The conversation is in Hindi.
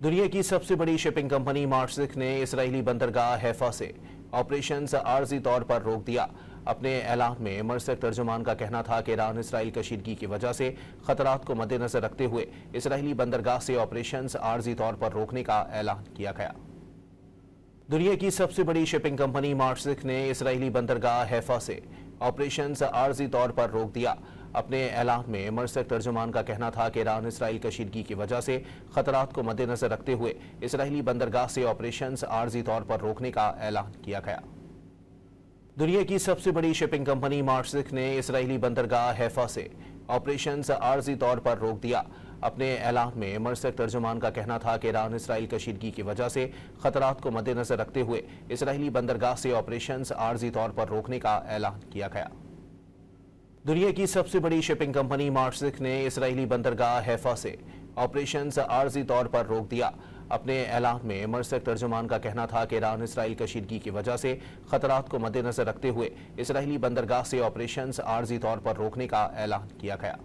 दुनिया की सबसे बड़ी शिपिंग कंपनी मार्सिक ने इजरायली बंदरगाह हैफा से ऑपरेशंस आर्जी तौर पर रोक दिया। अपने ऐलान में मार्सिक तर्जुमान का कहना था कि ईरान इसराइल कशीदगी की वजह से खतरात को मद्देनजर रखते हुए इजरायली बंदरगाह से ऑपरेशंस आर्जी तौर पर रोकने का ऐलान किया गया। दुनिया की सबसे बड़ी शिपिंग कंपनी मार्सिक ने इजरायली बंदरगाह हैफा से ऑपरेशंस आर्जी तौर पर रोक दिया। अपने ऐलान में मार्सिक तर्जुमान का कहना था कि ईरान इसराइल कशीदगी की वजह से खतरात को मद्देनजर रखते हुए इजरायली बंदरगाह से ऑपरेशंस आर्जी तौर पर रोकने का ऐलान किया गया। दुनिया की सबसे बड़ी शिपिंग कंपनी मार्सिक ने इजरायली बंदरगाह हैफा से ऑपरेशंस आर्जी तौर पर रोक दिया। अपने ऐलान में मार्सिक तर्जुमान का कहना था कि ईरान इसराइल कशीदगी की वजह से खतरात को मद्देनजर रखते हुए इजरायली बंदरगाह से ऑपरेशंस आर्जी तौर पर रोकने का ऐलान किया गया। दुनिया की सबसे बड़ी शिपिंग कंपनी मार्सिक ने इजरायली बंदरगाह हैफा से ऑपरेशंस आर्जी तौर पर रोक दिया। अपने ऐलान में मार्सिक तर्जुमान का कहना था कि ईरान इसराइल कशीदगी की वजह से खतरात को मद्देनजर रखते हुए इजरायली बंदरगाह से ऑपरेशंस आर्जी तौर पर रोकने का ऐलान किया गया।